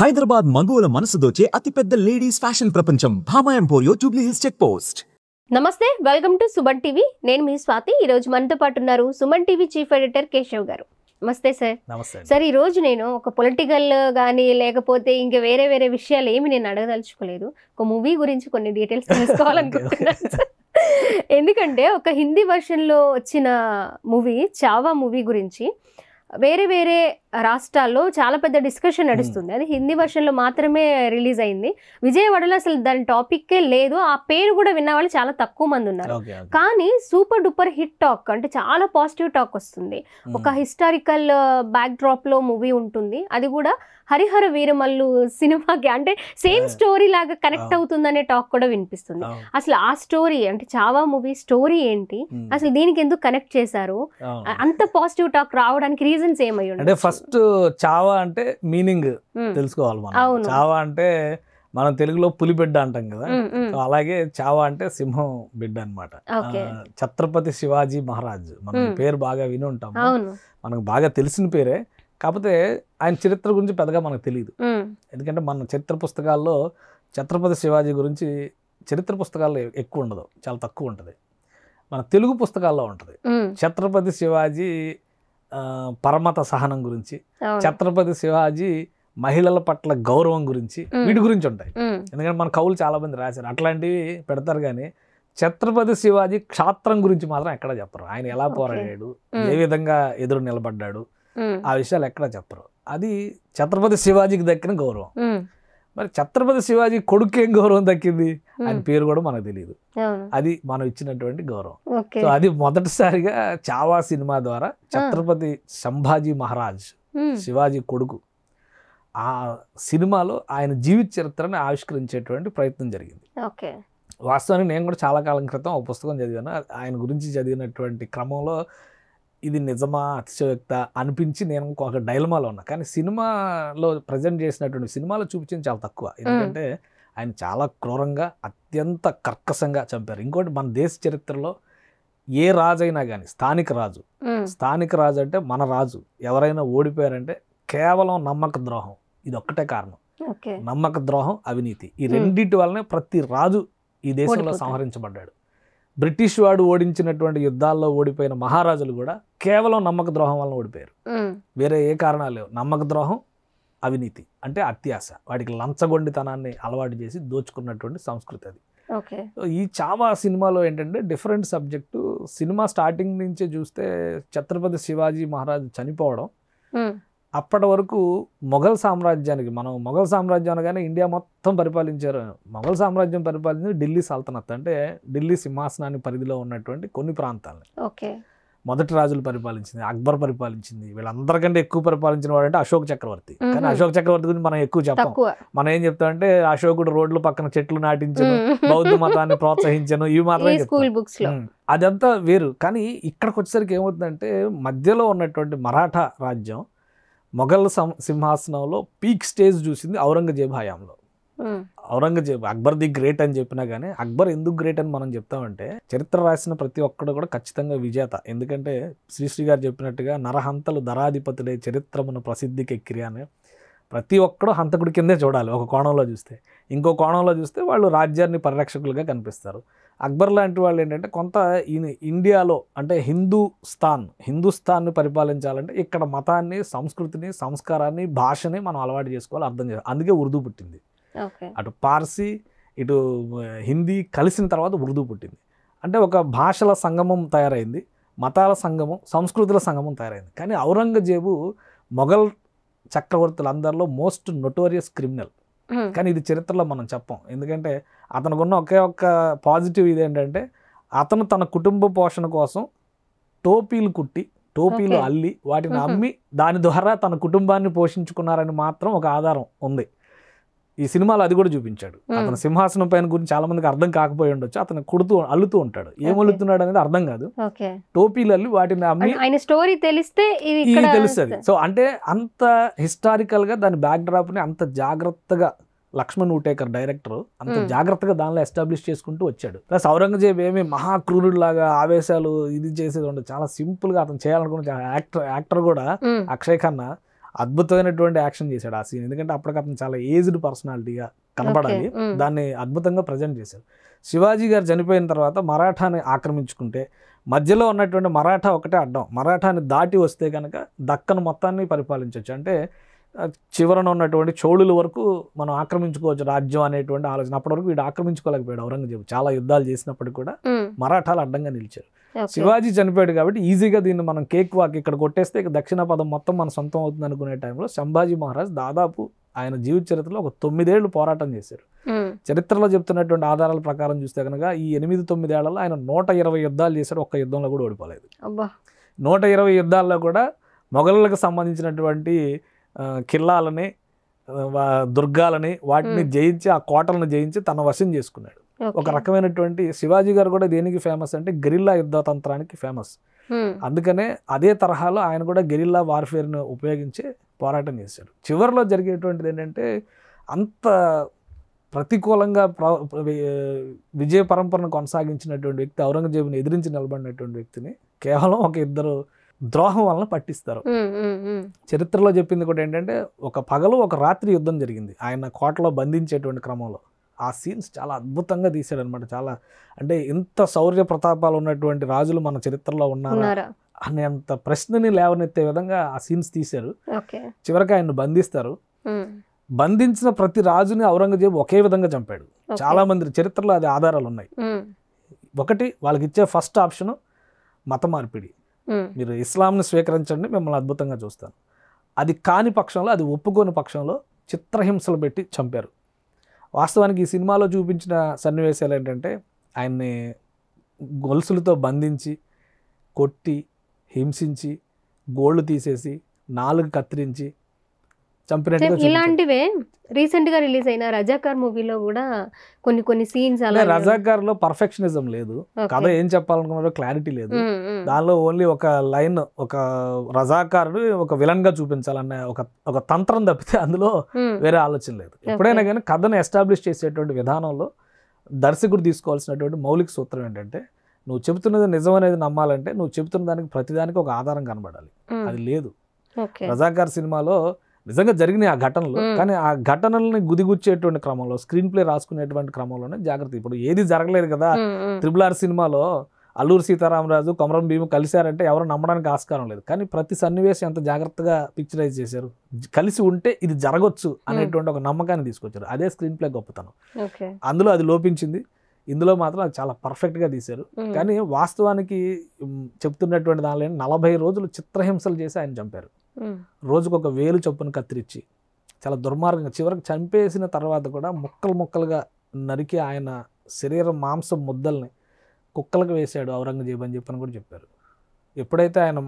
హైదరాబాద్ మగువల మనసు దోచే అతిపెద్ద లేడీస్ ఫ్యాషన్ ప్రపంచం Bhama emporio Jubilee Hills check post. నమస్తే, వెల్కమ్ టు సుమన్ టీవీ. నేను మీ స్వాతి. ఈ రోజు మనతో పాటు ఉన్నారు Suman TV chief editor Keshav గారు. నమస్తే సార్. నమస్తే సార్, ఈ రోజు నేను ఒక పొలిటికల్ కానీ లేకపోతే ఇంకా వేరే వేరే విషయాలు ఏమి నేను అడగదలుచుకోలేదు. ఒక మూవీ గురించి కొన్ని డీటెయిల్స్ తెలుసుకోవాలనుకుంటున్నాను సార్. ఎందుకంటే ఒక హిందీ వర్షన్లో వచ్చిన మూవీ చావా మూవీ గురించి వేరే వేరే రాష్ట్రాల్లో చాలా పెద్ద డిస్కషన్ నడుస్తుంది. అది హిందీ వర్షన్లో మాత్రమే రిలీజ్ అయింది. విజయవాడలో అసలు దాని టాపిక్కే లేదు. ఆ పేరు కూడా విన్న వాళ్ళు చాలా తక్కువ మంది ఉన్నారు. కానీ సూపర్ డూపర్ హిట్ టాక్, అంటే చాలా పాజిటివ్ టాక్ వస్తుంది. ఒక హిస్టారికల్ బ్యాక్ డ్రాప్ లో మూవీ ఉంటుంది. అది కూడా హరిహర వీరమల్లు సినిమాకి, అంటే సేమ్ స్టోరీ లాగా కనెక్ట్ అవుతుందనే టాక్ కూడా వినిపిస్తుంది. అసలు ఆ స్టోరీ, అంటే చావా మూవీ స్టోరీ ఏంటి, అసలు దీనికి ఎందుకు కనెక్ట్ చేశారు, అంత పాజిటివ్ టాక్ రావడానికి రీజన్స్ ఏమై ఉంటాయి? ఫస్ట్ చావా అంటే మీనింగ్ తెలుసుకోవాలి మనం. చావా అంటే మనం తెలుగులో పులి బిడ్డ అంటాం కదా, అలాగే చావా అంటే సింహం బిడ్డ అనమాట. ఛత్రపతి శివాజీ మహారాజ్, మనం పేరు బాగా విని ఉంటాం, మనకు బాగా తెలిసిన పేరే. కాకపోతే ఆయన చరిత్ర గురించి పెద్దగా మనకు తెలియదు. ఎందుకంటే మన చరిత్ర పుస్తకాల్లో ఛత్రపతి శివాజీ గురించి చరిత్ర పుస్తకాల్లో ఎక్కువ ఉండదు, చాలా తక్కువ ఉంటుంది. మన తెలుగు పుస్తకాల్లో ఉంటుంది. ఛత్రపతి శివాజీ పరమత సహనం గురించి, ఛత్రపతి శివాజీ మహిళల పట్ల గౌరవం గురించి, వీటి గురించి ఉంటాయి. ఎందుకంటే మన కవులు చాలా మంది రాశారు, అట్లాంటివి పెడతారు. కానీ ఛత్రపతి శివాజీ క్షాత్రం గురించి మాత్రం ఎక్కడా చెప్పరు. ఆయన ఎలా పోరాడాడు, ఏ విధంగా ఎదురు నిలబడ్డాడు, ఆ విషయాలు ఎక్కడా చెప్పరు. అది ఛత్రపతి శివాజీకి దక్కిన గౌరవం. మరి ఛత్రపతి శివాజీ కొడుకు ఏం గౌరవం దక్కింది, ఆయన పేరు కూడా మనకు తెలియదు. అది మనం ఇచ్చినటువంటి గౌరవం. సో అది మొదటిసారిగా చావా సినిమా ద్వారా ఛత్రపతి సంభాజీ మహారాజ్, శివాజీ కొడుకు, ఆ సినిమాలో ఆయన జీవిత చరిత్రను ఆవిష్కరించేటువంటి ప్రయత్నం జరిగింది. వాస్తవానికి నేను కూడా చాలా కాలం క్రితం ఒక పుస్తకం చదివాను. ఆయన గురించి చదివినటువంటి క్రమంలో ఇది నిజమా అతిశయోక్త అనిపించి నేను ఒక డైలమాలో ఉన్నా. కానీ సినిమాలో ప్రజెంట్ చేసినటువంటి సినిమాలో చూపించింది చాలా తక్కువ. ఎందుకంటే ఆయన చాలా క్రూరంగా, అత్యంత కర్కశంగా చంపారు. ఇంకోటి, మన దేశ చరిత్రలో ఏ రాజు అయినా కానీ, స్థానిక రాజు అంటే మన రాజు ఎవరైనా ఓడిపోయారంటే కేవలం నమ్మక ద్రోహం, ఇది ఒక్కటే కారణం. నమ్మక ద్రోహం, అవినీతి, ఈ రెండింటి వల్లనే ప్రతి రాజు ఈ దేశంలో సంహరించబడ్డాడు. బ్రిటిష్ వాడు ఓడించినటువంటి యుద్ధాల్లో ఓడిపోయిన మహారాజులు కూడా కేవలం నమ్మక ద్రోహం వలన ఓడిపోయారు. వేరే ఏ కారణాలు లేవు. నమ్మక ద్రోహం, అవినీతి అంటే అత్యాశ, వాడికి లంచగొండితనాన్ని అలవాటు చేసి దోచుకున్నటువంటి సంస్కృతి అది. ఈ చావా సినిమాలో ఏంటంటే డిఫరెంట్ సబ్జెక్టు. సినిమా స్టార్టింగ్ నుంచే చూస్తే ఛత్రపతి శివాజీ మహారాజ్ చనిపోవడం, అప్పటి వరకు మొఘల్ సామ్రాజ్యానికి, మనం మొఘల్ సామ్రాజ్యం అనగానే ఇండియా మొత్తం పరిపాలించారు. మొఘల్ సామ్రాజ్యం పరిపాలించింది ఢిల్లీ సల్తనత్, అంటే ఢిల్లీ సింహాసనాన్ని పరిధిలో ఉన్నటువంటి కొన్ని ప్రాంతాలని. మొదటి రాజులు పరిపాలించింది, అక్బర్ పరిపాలించింది. వీళ్ళందరికంటే ఎక్కువ పరిపాలించిన వాడు అంటే అశోక్ చక్రవర్తి. కానీ అశోక్ చక్రవర్తి గురించి మనం ఎక్కువ చెప్పాం. మనం ఏం చెప్తామంటే అశోకుడు రోడ్ల పక్కన చెట్లు నాటించను, బౌద్ధ మతాన్ని ప్రోత్సహించను, ఇవి మాత్రమే చెప్తాం. అదంతా వేరు. కానీ ఇక్కడికి వచ్చేసరికి ఏమవుతుందంటే మధ్యలో ఉన్నటువంటి మరాఠా రాజ్యం మొఘల్ సింహాసనంలో పీక్ స్టేజ్ చూసింది ఔరంగజేబు హయాంలో. ఔరంగజేబు అక్బర్ ది గ్రేట్ అని చెప్పినా కానీ, అక్బర్ ఎందుకు గ్రేట్ అని మనం చెప్తామంటే, చరిత్ర రాసిన ప్రతి ఒక్కడు కూడా ఖచ్చితంగా విజేత. ఎందుకంటే శ్రీశ్రీ గారు చెప్పినట్టుగా నరహంతలు దరాధిపతులే చరిత్రమును ప్రసిద్ధికి ఎక్కిరి అని ప్రతి ఒక్కడు హంతకుడి కిందే చూడాలి ఒక కోణంలో చూస్తే. ఇంకో కోణంలో చూస్తే వాళ్ళు రాజ్యాన్ని పరిరక్షకులుగా కనిపిస్తారు. అక్బర్ లాంటి వాళ్ళు ఏంటంటే కొంత ఇండియాలో, అంటే హిందుస్థాన్ని పరిపాలించాలంటే ఇక్కడ మతాన్ని, సంస్కృతిని, సంస్కారాన్ని, భాషని మనం అలవాటు చేసుకోవాలి, అర్థం చేసుకోవాలి. అందుకే ఉర్దూ పుట్టింది. అటు పార్సీ, ఇటు హిందీ కలిసిన తర్వాత ఉర్దూ పుట్టింది. అంటే ఒక భాషల సంగమం తయారైంది, మతాల సంగమం, సంస్కృతుల సంగమం తయారైంది. కానీ ఔరంగజేబు మొఘల్ చక్రవర్తులందరిలో మోస్ట్ నొటోరియస్ క్రిమినల్. కానీ ఇది చరిత్రలో మనం చెప్పం. ఎందుకంటే అతనుకున్న ఒకే ఒక్క పాజిటివ్ ఇదేంటంటే, అతను తన కుటుంబ పోషణ కోసం టోపీలు అల్లి వాటిని అమ్మి దాని ద్వారా తన కుటుంబాన్ని పోషించుకున్నారని మాత్రం ఒక ఆధారం ఉంది. ఈ సినిమాలో అది కూడా చూపించాడు. అతను సింహాసనం పైన గురించి చాలా మందికి అర్థం కాకపోయి ఉండొచ్చు. అతను అల్లుతూ ఉంటాడు. ఏం అల్లుతున్నాడు అనేది అర్థం కాదు. టోపీలు అల్లి వాటిని అమ్మి స్టోరీ తెలిస్తే తెలుస్తుంది. సో అంటే అంత హిస్టారికల్ గా దాని బ్యాక్ డ్రాప్ ని అంత జాగ్రత్తగా లక్ష్మణ్ ఊటేకర్ డైరెక్టర్ అంత జాగ్రత్తగా దానిలో ఎస్టాబ్లిష్ చేసుకుంటూ వచ్చాడు. ప్లస్ ఔరంగజేబ్ ఏమి మహాక్రూరుడు లాగా ఆవేశాలు ఇది చేసేది ఉండదు. చాలా సింపుల్ గా అతను చేయాలనుకున్న యాక్టర్ కూడా అక్షయ్ ఖన్నా అద్భుతమైనటువంటి యాక్షన్ చేశాడు ఆ సీన్. ఎందుకంటే అప్పటికప్పుడు చాలా ఏజ్డ్ పర్సనాలిటీగా కనబడాలి, దాన్ని అద్భుతంగా ప్రజెంట్ చేశారు. శివాజీ గారు చనిపోయిన తర్వాత మరాఠాని ఆక్రమించుకుంటే మధ్యలో ఉన్నటువంటి మరాఠా ఒకటే అడ్డం. మరాఠాని దాటి వస్తే కనుక దక్కన్ మొత్తాన్ని పరిపాలించవచ్చు. అంటే చివరన ఉన్నటువంటి చోళుల వరకు మనం ఆక్రమించుకోవచ్చు రాజ్యం అనేటువంటి ఆలోచన. అప్పటి వరకు వీడు ఆక్రమించుకోలేకపోయాడు ఔరంగజేబు. చాలా యుద్ధాలు చేసినప్పటికీ కూడా మరాఠాలు అడ్డంగా నిలిచారు. శివాజీ చనిపోయాడు కాబట్టి ఈజీగా దీన్ని మనం కేక్ వాక్ ఇక్కడ కొట్టేస్తే దక్షిణ పదం మొత్తం మన సొంతం అవుతుంది అనుకునే టైంలో సంభాజీ మహారాజ్ దాదాపు ఆయన జీవిత చరిత్రలో ఒక 9 ఏళ్ళు పోరాటం చేశారు. చరిత్రలో చెప్తున్నటువంటి ఆధారాల ప్రకారం చూస్తే కనుక ఈ 8-9 ఏళ్లలో ఆయన 120 యుద్ధాలు చేశాడు. ఒక్క యుద్ధంలో కూడా ఓడిపోలేదు. 120 యుద్ధాల్లో కూడా మొఘలులకు సంబంధించినటువంటి కిల్లాలని, దుర్గాలని వాటిని జయించి, ఆ కోటలను జయించి తన వశం చేసుకున్నాడు. ఒక రకమైనటువంటి శివాజీ గారు కూడా దేనికి ఫేమస్ అంటే గెరిల్లా యుద్ధ తంత్రానికి ఫేమస్. అందుకనే అదే తరహాలో ఆయన కూడా గెరిల్లా వార్ఫేర్ను ఉపయోగించి పోరాటం చేశాడు. చివరిలో జరిగేటువంటిది ఏంటంటే అంత ప్రతికూలంగా విజయ పరంపరను కొనసాగించినటువంటి వ్యక్తి, ఔరంగజేబుని ఎదిరించి నిలబడినటువంటి వ్యక్తిని కేవలం ఒక ఇద్దరు ద్రోహం వలన పట్టిస్తారు. చరిత్రలో చెప్పింది కూడా ఏంటంటే ఒక పగలు ఒక రాత్రి యుద్ధం జరిగింది ఆయన కోటలో బంధించేటువంటి క్రమంలో. ఆ సీన్స్ చాలా అద్భుతంగా తీశాడు అనమాట. చాలా అంటే ఇంత శౌర్య ప్రతాపాలు ఉన్నటువంటి రాజులు మన చరిత్రలో ఉన్నారా అనేంత ప్రశ్నని లేవనెత్తే విధంగా ఆ సీన్స్ తీశారు. చివరికి ఆయన బంధిస్తారు. బంధించిన ప్రతి రాజుని ఔరంగజేబు ఒకే విధంగా చంపాడు. చాలా మంది చరిత్రలో అది ఆధారాలు ఉన్నాయి. ఒకటి వాళ్ళకి ఇచ్చే ఫస్ట్ ఆప్షన్ మత మార్పిడి, మీరు ఇస్లాంని స్వీకరించండి మిమ్మల్ని అద్భుతంగా చూస్తాను. అది కాని పక్షంలో, అది ఒప్పుకోని పక్షంలో చిత్రహింసలు పెట్టి చంపారు. వాస్తవానికి ఈ సినిమాలో చూపించిన సన్నివేశాలు ఏంటంటే ఆయన్ని గొలుసులతో బంధించి, కొట్టి, హింసించి, గోళ్ళు తీసేసి, నాలుగు కత్తిరించి చంపినట్టుగా. ఇలాంటివే రీసెంట్ గా రిలీజ్ అయిన రజాకార్ మూవీలో కూడా కొన్ని సీన్స్ అలా. రజాకార్ లో పర్ఫెక్షనిజం లేదు, కథ ఏం చెప్పాలనుకున్నారో క్లారిటీ లేదు. దానిలో ఓన్లీ ఒక లైన్, ఒక రజాకారుడు ఒక విలన్ గా చూపించాలన్న ఒక తంత్రం తప్పితే అందులో వేరే ఆలోచన లేదు. ఎప్పుడైనా కానీ కథను ఎస్టాబ్లిష్ చేసేటువంటి విధానంలో దర్శకుడు తీసుకోవాల్సినటువంటి మౌలిక సూత్రం ఏంటంటే నువ్వు చెబుతున్నది నిజం అనేది నమ్మాలంటే నువ్వు చెబుతున్న దానికి ప్రతిదానికి ఒక ఆధారం కనబడాలి. అది లేదు. రజాకార్ సినిమాలో నిజంగా జరిగినాయి ఆ ఘటనలు, కానీ ఆ ఘటనల్ని గుదిగుచ్చేటువంటి క్రమంలో, స్క్రీన్ ప్లే రాసుకునేటువంటి క్రమంలోనే జాగ్రత్త. ఇప్పుడు ఏది జరగలేదు కదా. RRR సినిమాలో అల్లూరి సీతారామరాజు, కొమరం భీము కలిశారంటే ఎవరు నమ్మడానికి ఆస్కారం లేదు. కానీ ప్రతి సన్నివేశం ఎంత జాగ్రత్తగా పిక్చరైజ్ చేశారు. కలిసి ఉంటే ఇది జరగచ్చు అనేటువంటి ఒక నమ్మకాన్ని తీసుకొచ్చారు. అదే స్క్రీన్ ప్లే గొప్పతనం. అందులో అది లోపించింది. ఇందులో మాత్రం అది చాలా పర్ఫెక్ట్గా తీశారు. కానీ వాస్తవానికి చెప్తున్నటువంటి దానిలో 40 రోజులు చిత్రహింసలు చేసి ఆయన చంపారు. రోజుకు ఒక 1000 చొప్పున కత్తిరించి చాలా దుర్మార్గంగా, చివరికి చంపేసిన తర్వాత కూడా ముక్కలు ముక్కలుగా నరికి ఆయన శరీరం మాంసం ముద్దల్ని కుక్కలకు వేశాడు ఔరంగజేబు అని చెప్పని కూడా చెప్పారు. ఎప్పుడైతే ఆయన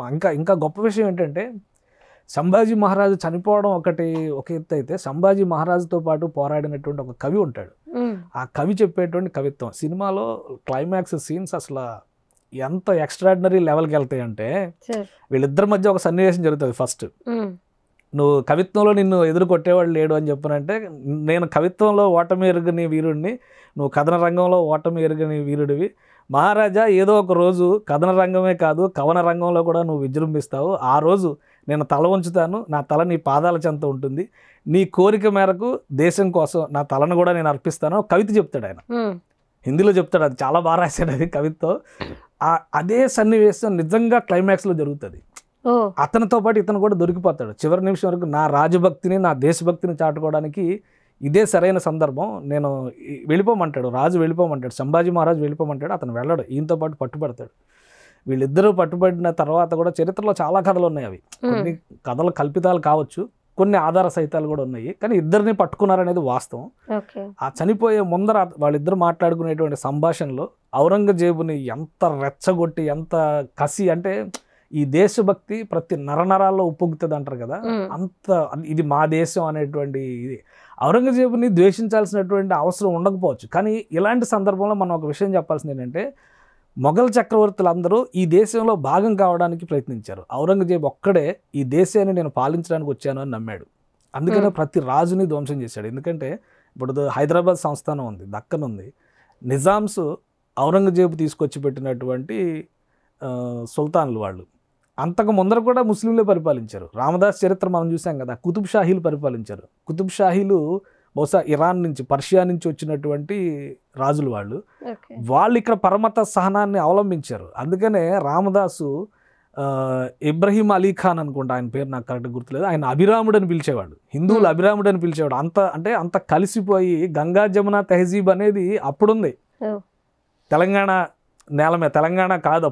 ఇంకా గొప్ప విషయం ఏంటంటే సంభాజీ మహారాజు చనిపోవడం ఒక ఎత్తు అయితే, సంభాజీ మహారాజుతో పాటు పోరాడినటువంటి ఒక కవి ఉంటాడు. ఆ కవి చెప్పేటువంటి కవిత్వం సినిమాలో క్లైమాక్స్ సీన్స్ అసలు ఎంత ఎక్స్ట్రాడినరీ లెవెల్కి వెళ్తాయి అంటే, వీళ్ళిద్దరి మధ్య ఒక సన్నివేశం జరుగుతుంది. ఫస్ట్ నువ్వు కవిత్వంలో నిన్ను ఎదురు కొట్టేవాడు లేడు అని చెప్పనంటే, నేను కవిత్వంలో ఓటమి ఎరుగని వీరుడిని, నువ్వు కథన రంగంలో ఓటమి ఎరుగని వీరుడివి. మహారాజా, ఏదో ఒక రోజు కథన రంగమే కాదు కవన రంగంలో కూడా నువ్వు విజృంభిస్తావు. ఆ రోజు నేను తల ఉంచుతాను, నా తల నీ పాదాల చెంత ఉంటుంది. నీ కోరిక మేరకు దేశం కోసం నా తలను కూడా నేను అర్పిస్తాను. కవిత చెప్తాడు ఆయన, హిందీలో చెప్తాడు. అది చాలా బాగా రాశాడు అది కవిత్వం. అదే సన్నివేశం నిజంగా క్లైమాక్స్లో జరుగుతుంది. అతనితో పాటు ఇతను కూడా దొరికిపోతాడు. చివరి నిమిషం వరకు నా రాజభక్తిని, నా దేశభక్తిని చాటుకోవడానికి ఇదే సరైన సందర్భం, నేను వెళ్ళిపోమంటాడు. రాజు వెళ్ళిపోమంటాడు, సంభాజీ మహారాజు వెళ్ళిపోమంటాడు. అతను వెళ్ళడు, ఈయనతో పాటు పట్టుబడతాడు. వీళ్ళిద్దరూ పట్టుబడిన తర్వాత కూడా చరిత్రలో చాలా కథలు ఉన్నాయి. అవి కొన్ని కథలు కల్పితాలు కావచ్చు, కొన్ని ఆధార సహితాలు కూడా ఉన్నాయి. కానీ ఇద్దరిని పట్టుకున్నారనేది వాస్తవం. ఆ చనిపోయే ముందర వాళ్ళిద్దరు మాట్లాడుకునేటువంటి సంభాషణలో ఔరంగజేబుని ఎంత రెచ్చగొట్టి, ఎంత కసి అంటే ఈ దేశభక్తి ప్రతి నరనరాల్లో ఉప్పొంగుతుంది అంటారు కదా, అంత ఇది మా దేశం అనేటువంటి ఇది. ఔరంగజేబుని ద్వేషించాల్సినటువంటి అవసరం ఉండకపోవచ్చు, కానీ ఇలాంటి సందర్భంలో మనం ఒక విషయం చెప్పాల్సింది ఏంటంటే, మొఘల్ చక్రవర్తులందరూ ఈ దేశంలో భాగం కావడానికి ప్రయత్నించారు. ఔరంగజేబు ఒక్కడే ఈ దేశాన్ని నేను పాలించడానికి వచ్చాను అని నమ్మాడు. అందుకనే ప్రతి రాజుని ధ్వంసం చేశాడు. ఎందుకంటే ఇప్పుడు హైదరాబాద్ సంస్థానం ఉంది, దక్కన్ ఉంది. నిజామ్స్ ఔరంగజేబు తీసుకొచ్చి పెట్టినటువంటి సుల్తాన్లు వాళ్ళు. అంతకు ముందర కూడా ముస్లింలే పరిపాలించారు. రామదాస్ చరిత్ర మనం చూసాం కదా, కుతుబ్ షాహీలు పరిపాలించారు. కుతుబ్ షాహీలు బహుశా ఇరాన్ నుంచి, పర్షియా నుంచి వచ్చినటువంటి రాజులు వాళ్ళు ఇక్కడ పరమత సహనాన్ని అవలంబించారు. అందుకనే రామదాసు ఇబ్రహీం అలీ ఖాన్ అనుకుంటా ఆయన పేరు, నాకు కరెక్ట్ గుర్తులేదు, ఆయన అభిరాముడు అని పిలిచేవాడు, హిందువులు అభిరాముడు అని పిలిచేవాడు. అంత కలిసిపోయి గంగా జమున తెహజీబ్ అనేది అప్పుడుంది తెలంగాణ నేల మీద. తెలంగాణ కాదు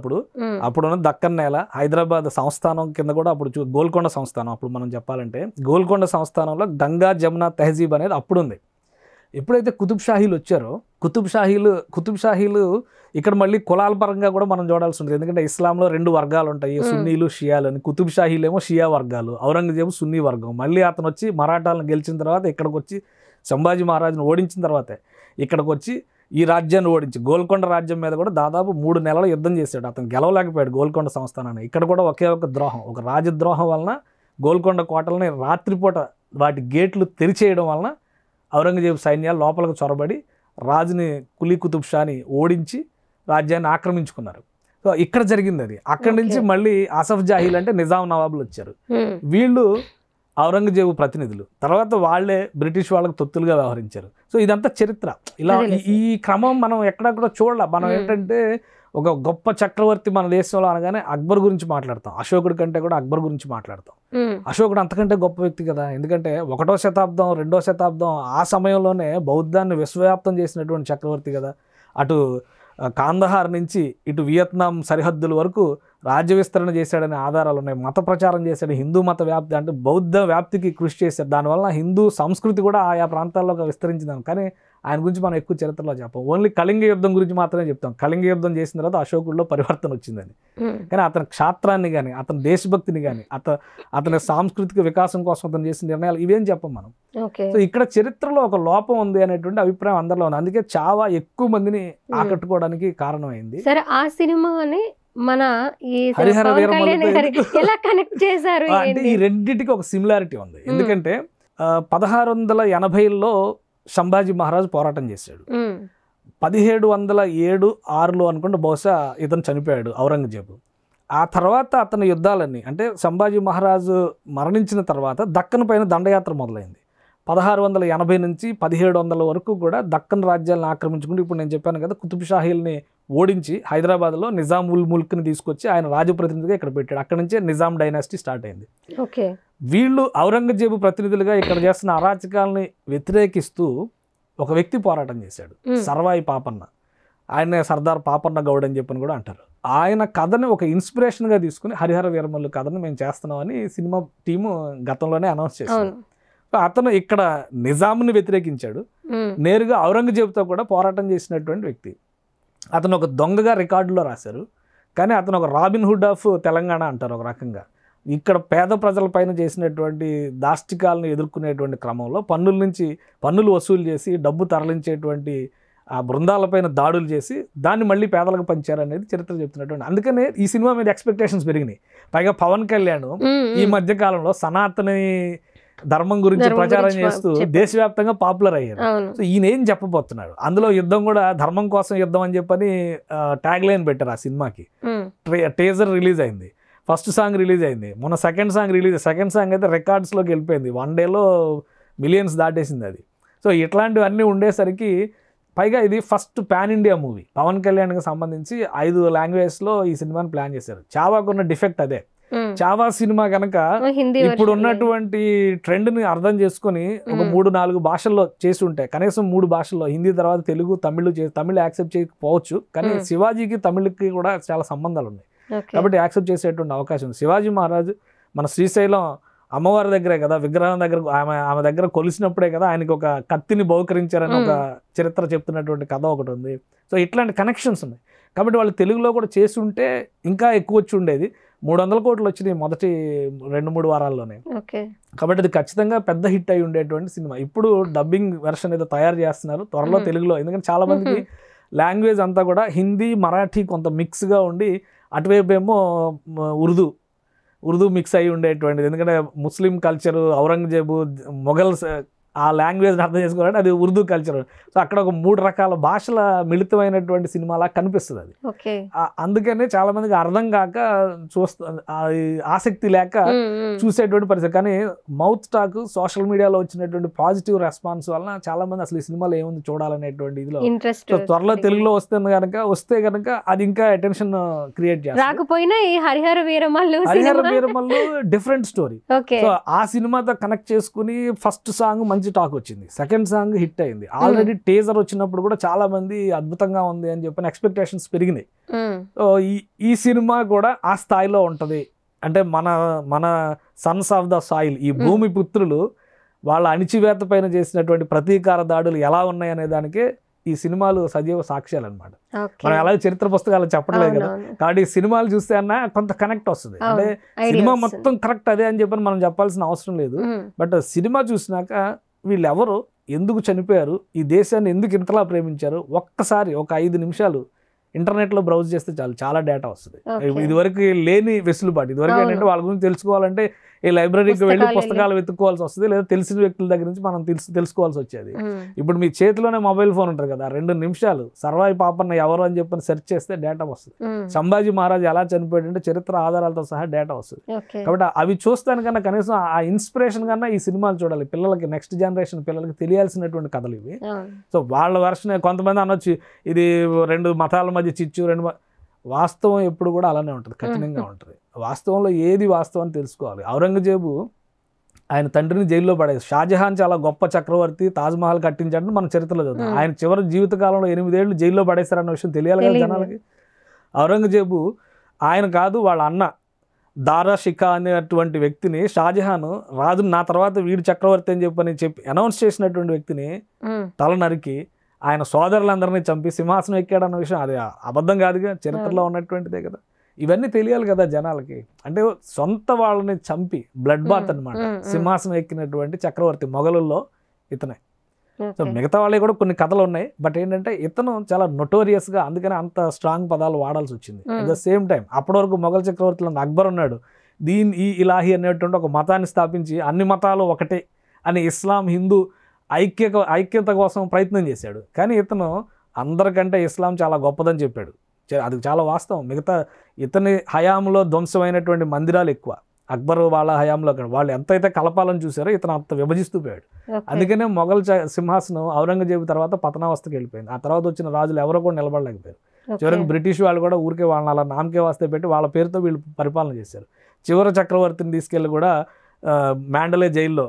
అప్పుడున్న దక్కన్ నేల, హైదరాబాద్ సంస్థానం కింద కూడా అప్పుడు గోల్కొండ సంస్థానం, అప్పుడు మనం చెప్పాలంటే గోల్కొండ సంస్థానంలో గంగా జమున తెహజీబ్ అనేది అప్పుడుంది. ఎప్పుడైతే కుతుబ్ షాహీలు వచ్చారో, కుతుబ్ షాహీలు ఇక్కడ మళ్ళీ కులాల పరంగా కూడా మనం చూడాల్సి ఉంటుంది. ఎందుకంటే ఇస్లాంలో 2 వర్గాలు ఉంటాయి, సున్నీలు షియాలు అని. కుతుబ్ షాహీలు ఏమో షియా వర్గాలు, ఔరంగజేబు సున్నీ వర్గం. మళ్ళీ అతను వచ్చి మరాఠాలను గెలిచిన తర్వాత ఇక్కడికి వచ్చి సంభాజీ మహారాజును ఓడించిన తర్వాతే ఇక్కడికి వచ్చి ఈ రాజ్యాన్ని ఓడించి గోల్కొండ రాజ్యం మీద కూడా దాదాపు 3 నెలల యుద్ధం చేశాడు. అతను గెలవలేకపోయాడు గోల్కొండ సంస్థానాన్ని. ఇక్కడ కూడా ఒకే ఒక ద్రోహం, ఒక రాజద్రోహం వలన గోల్కొండ కోటలని రాత్రిపూట వాటి గేట్లు తెరిచేయడం వలన ఔరంగజేబు సైన్యాలు లోపలికి చొరబడి రాజుని కులీ కుతుబ్ షాని ఓడించి రాజ్యాన్ని ఆక్రమించుకున్నారు. సో ఇక్కడ జరిగింది అది. అక్కడి నుంచి మళ్ళీ ఆసఫ్ జాహీల్ అంటే నిజాం నవాబులు వచ్చారు. వీళ్ళు ఔరంగజేబు ప్రతినిధులు. తర్వాత వాళ్ళే బ్రిటిష్ వాళ్ళకి తొత్తులుగా వ్యవహరించారు. సో ఇదంతా చరిత్ర. ఇలా ఈ క్రమం మనం ఎక్కడెక్కడ చూడాల. మనం ఏంటంటే ఒక గొప్ప చక్రవర్తి మన దేశంలో అనగానే అక్బర్ గురించి మాట్లాడతాం, అశోకుడి కంటే కూడా అక్బర్ గురించి మాట్లాడతాం. అశోకుడు అంతకంటే గొప్ప వ్యక్తి కదా, ఎందుకంటే 1వ శతాబ్దం 2వ శతాబ్దం ఆ సమయంలోనే బౌద్ధాన్ని విశ్వవ్యాప్తం చేసినటువంటి చక్రవర్తి కదా. అటు కాందహార్ నుంచి ఇటు వియత్నాం సరిహద్దుల వరకు రాజ్య విస్తరణ చేశాడనే ఆధారాలు ఉన్నాయి. మత ప్రచారం చేశాడు, హిందూ మత వ్యాప్తి అంటే బౌద్ధ వ్యాప్తికి కృషి చేశాడు. దానివల్ల హిందూ సంస్కృతి కూడా ఆయా ప్రాంతాల్లో విస్తరించింది. కానీ ఆయన గురించి మనం ఎక్కువ చరిత్రలో చెప్పాం. ఓన్లీ కళింగ యుద్ధం గురించి మాత్రమే చెప్తాం. కళింగ యుద్ధం చేసిన తర్వాత అశోకుడిలో పరివర్తన వచ్చిందని. కానీ అతని క్షాత్రాన్ని కానీ, అతని దేశభక్తిని కానీ, అతని సాంస్కృతిక వికాసం కోసం అతను చేసిన నిర్ణయాలు ఇవేం చెప్పం మనం. సో ఇక్కడ చరిత్రలో ఒక లోపం ఉంది అనేటువంటి అభిప్రాయం అందరిలో ఉంది. అందుకే చావా ఎక్కువ మందిని ఆకట్టుకోవడానికి కారణమైంది. సరే, ఆ సినిమాని మన హరిహర ఎలా కనెక్ట్ చేశారు అంటే ఈ రెండింటికి ఒక సిమిలారిటీ ఉంది. ఎందుకంటే 1680లో సంభాజీ మహారాజు పోరాటం చేశాడు. 1707-6లో అనుకుంటే బహుశా ఇతను చనిపోయాడు ఔరంగజేబు. ఆ తర్వాత అతని యుద్ధాలన్నీ అంటే సంభాజీ మహారాజు మరణించిన తర్వాత దక్కన్ పైన దండయాత్ర మొదలైంది. 1680 నుంచి 1700 వరకు కూడా దక్కన్ రాజ్యాలను ఆక్రమించుకుంటూ, ఇప్పుడు నేను చెప్పాను కదా, కుతుబ్ షాహీల్ని ఓడించి హైదరాబాద్లో నిజాం ఉల్ ముల్క్ని తీసుకొచ్చి ఆయన రాజప్రతినిధిగా ఇక్కడ పెట్టాడు. అక్కడ నుంచే నిజాం డైనాసిటీ స్టార్ట్ అయింది. వీళ్ళు ఔరంగజేబు ప్రతినిధులుగా ఇక్కడ చేస్తున్న అరాచకాలని వ్యతిరేకిస్తూ ఒక వ్యక్తి పోరాటం చేశాడు, సర్వాయి పాపన్న. ఆయనే సర్దార్ పాపన్న గౌడ్ అని చెప్పని కూడా అంటారు. ఆయన కథని ఒక ఇన్స్పిరేషన్గా తీసుకుని హరిహర వీరమల్లు కథని మేము చేస్తున్నామని సినిమా టీము గతంలోనే అనౌన్స్ చేశారు. అతను ఇక్కడ నిజాంని వ్యతిరేకించాడు, నేరుగా ఔరంగజేబుతో కూడా పోరాటం చేసినటువంటి వ్యక్తి. అతను ఒక దొంగగా రికార్డులో రాశారు. కానీ అతను ఒక రాబిన్ హుడ్ ఆఫ్ తెలంగాణ అంటారు ఒక రకంగా. ఇక్కడ పేద ప్రజలపైన చేసినటువంటి దాష్టికాలను ఎదుర్కొనేటువంటి క్రమంలో పన్నులు వసూలు చేసి డబ్బు తరలించేటువంటి ఆ బృందాలపైన దాడులు చేసి దాన్ని మళ్ళీ పేదలకు పంచారనేది చరిత్ర చెప్తున్నటువంటి. అందుకనే ఈ సినిమా మీద ఎక్స్పెక్టేషన్స్ పెరిగినాయి. పైగా పవన్ కళ్యాణ్ ఈ మధ్య కాలంలో సనాతని ధర్మం గురించి ప్రచారం చేస్తూ దేశవ్యాప్తంగా పాపులర్ అయ్యారు. సో ఈయన ఏం చెప్పబోతున్నాడు, అందులో యుద్ధం కూడా ధర్మం కోసం యుద్ధం అని చెప్పని ట్యాగ్ లైన్ పెట్టారు ఆ సినిమాకి. టీజర్ రిలీజ్ అయింది, ఫస్ట్ సాంగ్ రిలీజ్ అయింది, మొన్న సెకండ్ సాంగ్ అయితే రికార్డ్స్లోకి వెళ్ళిపోయింది. 1 డేలో మిలియన్స్ దాటేసింది అది. సో ఇట్లాంటివన్నీ ఉండేసరికి పైగా ఇది first pan India movie. Pawan కళ్యాణ్కి సంబంధించి 5 లాంగ్వేజ్లో ఈ సినిమాని ప్లాన్ చేశారు. చావాకున్న డిఫెక్ట్ అదే. చావా సినిమా కనుక ఇప్పుడు ఉన్నటువంటి ట్రెండ్ని అర్థం చేసుకొని ఒక 3-4 భాషల్లో చేసి ఉంటే, కనీసం 3 భాషల్లో, హిందీ తర్వాత తెలుగు, తమిళ్ యాక్సెప్ట్ చేయకపోవచ్చు, కానీ శివాజీకి తమిళకి కూడా చాలా సంబంధాలు ఉన్నాయి కాబట్టి యాక్సెప్ట్ చేసేటువంటి అవకాశం ఉంది. శివాజీ మహారాజు మన శ్రీశైలం అమ్మవారి దగ్గరే కదా, విగ్రహం దగ్గర ఆమె దగ్గర కొలిసినప్పుడే కదా ఆయనకి ఒక కత్తిని బహుకరించారని ఒక చరిత్ర చెప్తున్నటువంటి కథ ఒకటి ఉంది. సో ఇట్లాంటి కనెక్షన్స్ ఉన్నాయి కాబట్టి వాళ్ళు తెలుగులో కూడా చేసి ఉంటే ఇంకా ఎక్కువ వచ్చి ఉండేది. 300 కోట్లు వచ్చినాయి మొదటి 2-3 వారాల్లోనే. కాబట్టి అది ఖచ్చితంగా పెద్ద హిట్ అయి ఉండేటువంటి సినిమా. ఇప్పుడు డబ్బింగ్ వెర్షన్ ఏదో తయారు చేస్తున్నారు త్వరలో తెలుగులో. ఎందుకంటే చాలా మందికి లాంగ్వేజ్ అంతా కూడా హిందీ మరాఠీ కొంత మిక్స్గా ఉండి, అటువైపు ఏమో ఉర్దూ మిక్స్ అయి ఉండేటువంటిది. ఎందుకంటే ముస్లిం కల్చరు, ఔరంగజేబు, మొఘల్ ఆ లాంగ్వేజ్ని అర్థం చేసుకోవాలంటే అది ఉర్దూ కల్చర్. సో అక్కడ ఒక 3 రకాల భాషల మిళితమైనటువంటి సినిమాలా కనిపిస్తుంది అది. అందుకనే చాలా మందికి అర్థం కాక ఆసక్తి లేక చూసేటువంటి పరిస్థితి. కానీ మౌత్ టాక్, సోషల్ మీడియాలో వచ్చినటువంటి పాజిటివ్ రెస్పాన్స్ వలన చాలా మంది అసలు ఈ సినిమాలో ఏముంది చూడాలనేటువంటి ఇదిలో త్వరలో తెలుగులో వస్తే కనుక అది ఇంకా అటెన్షన్ క్రియేట్ చేస్తుంది. రాకపోయినా ఈ Harihara Veeramallu different story. So ఆ సినిమాతో కనెక్ట్ చేసుకుని ఫస్ట్ సాంగ్ మంచి టాక్ వచ్చింది, సెకండ్ సాంగ్ హిట్ అయింది. ఆల్రెడీ టీజర్ వచ్చినప్పుడు కూడా చాలా మంది అద్భుతంగా ఉంది అని చెప్పిన ఎక్స్పెక్టేషన్స్ పెరిగినాయి. సో ఈ సినిమా కూడా ఆ స్థాయిలో ఉంటది. అంటే మన సన్స్ ఆఫ్ ద సాయిల్, ఈ భూమి పుత్రులు వాళ్ళ అణిచివేత పైన చేసినటువంటి ప్రతీకార దాడులు ఎలా ఉన్నాయి అనే దానికే ఈ సినిమాలు సజీవ సాక్ష్యాలు అనమాట. మనం ఎలాగో చరిత్ర పుస్తకాలు చెప్పట్లేదు కదా, కాబట్టి సినిమాలు చూస్తే అన్నా కొంత కనెక్ట్ వస్తుంది. అంటే సినిమా మొత్తం కరెక్ట్ అదే అని చెప్పని మనం చెప్పాల్సిన అవసరం లేదు. బట్ సినిమా చూసినాక వీళ్ళు ఎవరు, ఎందుకు చనిపోయారు, ఈ దేశాన్ని ఎందుకు ఇంతలా ప్రేమించారు, ఒక్కసారి ఒక 5 నిమిషాలు ఇంటర్నెట్లో బ్రౌజ్ చేస్తే చాలు, చాలా డేటా వస్తుంది. ఇదివరకు లేని వెసులుబాటు. ఇదివరకు ఏంటంటే వాళ్ళ గురించి తెలుసుకోవాలంటే ఈ లైబ్రరీకి వెళ్ళి పుస్తకాలు వెతుక్కోవాల్సి వస్తుంది, లేదా తెలిసిన వ్యక్తుల దగ్గర నుంచి మనం తెలుసుకోవాల్సి వచ్చేది. ఇప్పుడు మీ చేతిలోనే మొబైల్ ఫోన్ ఉంటుంది కదా, 2 నిమిషాలు సర్వాయి పాపన్న ఎవరు అని చెప్పని సెర్చ్ చేస్తే డేటా వస్తుంది. సంభాజీ మహారాజ్ ఎలా చనిపోయాడంటే చరిత్ర ఆధారాలతో సహా డేటా వస్తుంది. కాబట్టి అవి చూస్తానికన్నా కనీసం ఆ ఇన్స్పిరేషన్ కన్నా ఈ సినిమాలు చూడాలి. పిల్లలకి, నెక్స్ట్ జనరేషన్ పిల్లలకి తెలియాల్సినటువంటి కథలు ఇవి. సో వాళ్ళ వర్షన్ కొంతమంది అనొచ్చు ఇది 2 మతాల మధ్య చిచ్చు, వాస్తవం ఎప్పుడు కూడా అలానే ఉంటుంది, కఠినంగా ఉంటుంది. వాస్తవంలో ఏది వాస్తవం అని తెలుసుకోవాలి. ఔరంగజేబు ఆయన తండ్రిని జైల్లో పడేది. షాజహాన్ చాలా గొప్ప చక్రవర్తి, తాజ్మహల్ కట్టించాడని మన చరిత్రలో చదువుతాం. ఆయన చివరి జీవితకాలంలో 8 ఏళ్ళు జైల్లో పడేస్తారన్న విషయం తెలియాలి కదా జనాలకి. ఔరంగజేబు ఆయన కాదు, వాళ్ళ అన్న దారా షికా అనేటువంటి వ్యక్తిని షాజహాన్ రాజు నా తర్వాత వీడు చక్రవర్తి అని చెప్పి అనౌన్స్ చేసినటువంటి వ్యక్తిని తల నరికి ఆయన సోదరులందరినీ చంపి సింహాసనం ఎక్కాడన్న విషయం అది అబద్ధం కాదుగా, చరిత్రలో ఉన్నటువంటిదే కదా. ఇవన్నీ తెలియాలి కదా జనాలకి. అంటే సొంత వాళ్ళని చంపి బ్లడ్ బాత్ అనమాట సింహాసనం ఎక్కినటువంటి చక్రవర్తి మొఘలుల్లో ఇతనే. సో మిగతా వాళ్ళే కూడా కొన్ని కథలు ఉన్నాయి. బట్ ఏంటంటే ఇతను చాలా నొటోరియస్గా, అందుకని అంత స్ట్రాంగ్ పదాలు వాడాల్సి వచ్చింది. అట్ ద సేమ్ టైం అప్పటి వరకు మొఘల్ చక్రవర్తులు అక్బర్ ఉన్నాడు, ఈ ఇలాహి అనేటువంటి ఒక మతాన్ని స్థాపించి అన్ని మతాలు ఒకటే అని ఇస్లాం హిందూ ఐక్యత కోసం ప్రయత్నం చేశాడు. కానీ ఇతను అందరికంటే ఇస్లాం చాలా గొప్పదని చెప్పాడు. అది చాలా వాస్తవం. మిగతా ఇతని హయాంలో ధ్వంసమైనటువంటి మందిరాలు ఎక్కువ, అక్బర్ వాళ్ళ హయాంలో వాళ్ళు ఎంతైతే కలపాలని చూసారో ఇతను అంత విభజిస్తూ పోయాడు. అందుకనే మొఘల్ సింహాసనం ఔరంగజేబు తర్వాత పతనావస్థకి వెళ్ళిపోయింది. ఆ తర్వాత వచ్చిన రాజులు ఎవరో కూడా నిలబడలేకపోయారు. చివరికి బ్రిటిష్ వాళ్ళు కూడా ఊరికే వాళ్ళని అలా నామకే వాస్తే పెట్టి వాళ్ళ పేరుతో వీళ్ళు పరిపాలన చేశారు. చివరి చక్రవర్తిని తీసుకెళ్ళి కూడా మ్యాండలే జైల్లో,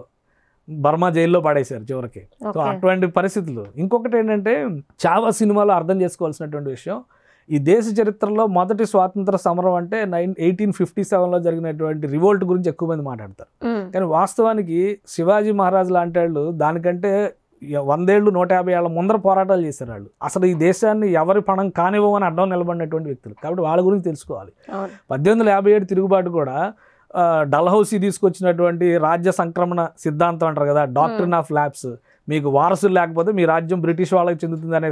బర్మా జైల్లో పడేశారు చివరికి. సో అటువంటి పరిస్థితులు. ఇంకొకటి ఏంటంటే చావా సినిమాలో అర్థం చేసుకోవాల్సినటువంటి విషయం, ఈ దేశ చరిత్రలో మొదటి స్వాతంత్ర సమరం అంటే 1857లో జరిగినటువంటి రివోల్ట్ గురించి ఎక్కువ మంది మాట్లాడతారు. కానీ వాస్తవానికి శివాజీ మహారాజ్ లాంటి వాళ్ళు దానికంటే 100 ఏళ్ళు 150 ఏళ్ల ముందర పోరాటాలు చేశారు వాళ్ళు. అసలు ఈ దేశాన్ని ఎవరి పణం కానివ్వమని అడ్డం నిలబడినటువంటి వ్యక్తులు. కాబట్టి వాళ్ళ గురించి తెలుసుకోవాలి. 1857 తిరుగుబాటు కూడా డల్హౌసీ తీసుకొచ్చినటువంటి రాజ్య సంక్రమణ సిద్ధాంతం అంటారు కదా, డాక్ట్రిన్ ఆఫ్ ల్యాబ్స్, మీకు వారసులు లేకపోతే మీ రాజ్యం బ్రిటిష్ వాళ్ళకి చెందుతుంది అనే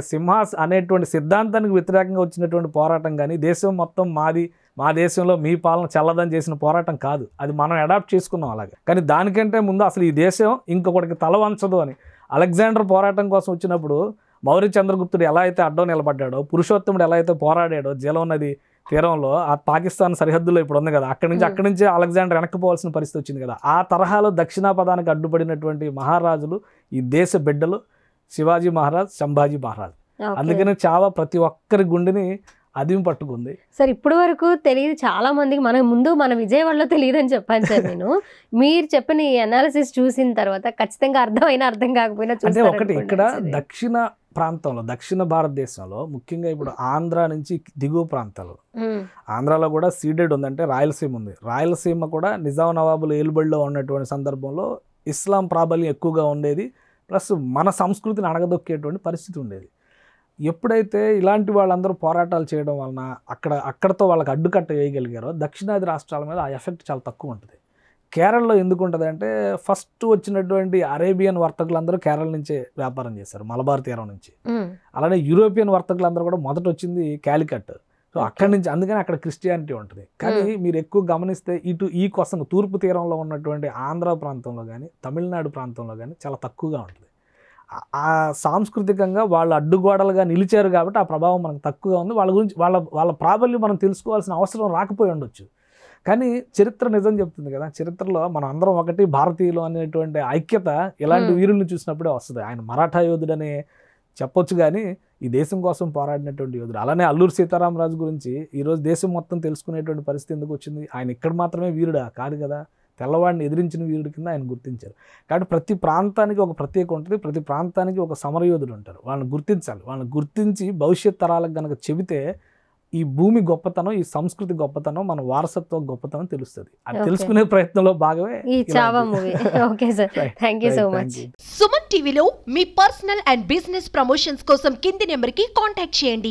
అనేటువంటి సిద్ధాంతానికి వ్యతిరేకంగా వచ్చినటువంటి పోరాటం కానీ దేశం మొత్తం మాది, మా దేశంలో మీ పాలన చల్లదని చేసిన పోరాటం కాదు. అది మనం అడాప్ట్ చేసుకున్నాం అలాగే. కానీ దానికంటే ముందు అసలు ఈ దేశం ఇంకొకటికి తల వంచదు అని అలెగ్జాండర్ పోరాటం కోసం వచ్చినప్పుడు మౌర్య చంద్రగుప్తుడు ఎలా అయితే అడ్డం నిలబడ్డాడో, పురుషోత్తముడు ఎలా అయితే పోరాడాడో జీలం నది తీరంలో, ఆ పాకిస్తాన్ సరిహద్దులో ఇప్పుడు ఉంది కదా, అక్కడి నుంచి అలెగ్జాండర్ వెనక్కిపోవాల్సిన పరిస్థితి వచ్చింది కదా. ఆ తరహాలో దక్షిణాపదానికి అడ్డుపడినటువంటి మహారాజులు ఈ దేశ బిడ్డలు శివాజీ మహారాజ్, సంభాజీ మహారాజ్. అందుకని చావా ప్రతి ఒక్కరి గుండెని అదిమి పట్టుకుంది. సార్ ఇప్పటి వరకు తెలియదు చాలా మందికి, మన విజయవాడలో తెలియదు అని చెప్పాను సార్ నేను. మీరు చెప్పిన ఈ అనాలిసిస్ చూసిన తర్వాత ఖచ్చితంగా అర్థమైనా అర్థం కాకపోయినా అంటే ఒకటి ఇక్కడ దక్షిణ ప్రాంతంలో, దక్షిణ భారతదేశంలో ముఖ్యంగా ఇప్పుడు ఆంధ్ర నుంచి దిగువ ప్రాంతాలు, ఆంధ్రాలో కూడా సీడెడ్ ఉందంటే రాయలసీమ ఉంది. రాయలసీమ కూడా నిజాం నవాబులు ఏలుబడిలో ఉన్నటువంటి సందర్భంలో ఇస్లాం ప్రాబల్యం ఎక్కువగా ఉండేది. ప్లస్ మన సంస్కృతిని అణగదొక్కేటువంటి పరిస్థితి ఉండేది. ఎప్పుడైతే ఇలాంటి వాళ్ళందరూ పోరాటాలు చేయడం వలన అక్కడతో వాళ్ళకి అడ్డుకట్ట వేయగలిగారో దక్షిణాది రాష్ట్రాల మీద ఆ ఎఫెక్ట్ చాలా తక్కువ ఉంటుంది. కేరళలో ఎందుకు ఉంటుంది అంటే ఫస్ట్ వచ్చినటువంటి అరేబియన్ వర్తకులందరూ కేరళ నుంచే వ్యాపారం చేశారు, మలబార్ తీరం నుంచి. అలానే యూరోపియన్ వర్తకులందరూ కూడా మొదట వచ్చింది కాలికట్. సో అక్కడి నుంచి అందుకని అక్కడ క్రిస్టియానిటీ ఉంటుంది. కానీ మీరు ఎక్కువ గమనిస్తే ఇటు ఈ కొసన తూర్పు తీరంలో ఉన్నటువంటి ఆంధ్ర ప్రాంతంలో కానీ తమిళనాడు ప్రాంతంలో కానీ చాలా తక్కువగా ఉంటుంది. ఆ సాంస్కృతికంగా వాళ్ళు అడ్డుగోడలుగా నిలిచారు కాబట్టి ఆ ప్రభావం మనకు తక్కువగా ఉంది. వాళ్ళ గురించి వాళ్ళ ప్రాబల్యం మనం తెలుసుకోవాల్సిన అవసరం రాకపోయి ఉండొచ్చు. కానీ చరిత్ర నిజం చెప్తుంది కదా, చరిత్రలో మనం అందరం ఒకటి భారతీయులు అనేటువంటి ఐక్యత ఇలాంటి వీరుల్ని చూసినప్పుడే వస్తుంది. ఆయన మరాఠా యోధుడని చెప్పొచ్చు కానీ ఈ దేశం కోసం పోరాడినటువంటి యోధుడు. అలానే అల్లూరి సీతారామరాజు గురించి ఈరోజు దేశం మొత్తం తెలుసుకునేటువంటి పరిస్థితి ఎందుకు వచ్చింది? ఆయన ఇక్కడ మాత్రమే వీరుడా కాదు కదా, తెల్లవాడిని ఎదిరించిన వీరుడి కింద ఆయన గుర్తించారు. కాబట్టి ప్రతి ప్రాంతానికి ఒక ప్రత్యేక ఉంటుంది, ప్రతి ప్రాంతానికి ఒక సమరయోధుడు ఉంటారు. వాళ్ళని గుర్తించాలి. వాళ్ళని గుర్తించి భవిష్యత్ తరాలకు కనుక చెబితే ఈ భూమి గొప్పతనం, ఈ సంస్కృతి గొప్పతనం, మన వారసత్వ గొప్పతనం తెలుస్తుంది. అది తెలుసుకునే ప్రయత్నంలో భాగమే ఈ Chhaava movie. Okay sir, thank you so much. Suman టీవీలో మీ పర్సనల్ అండ్ బిజినెస్ ప్రమోషన్స్ కోసం కింది నెంబర్కి కాంటాక్ట్ చేయండి.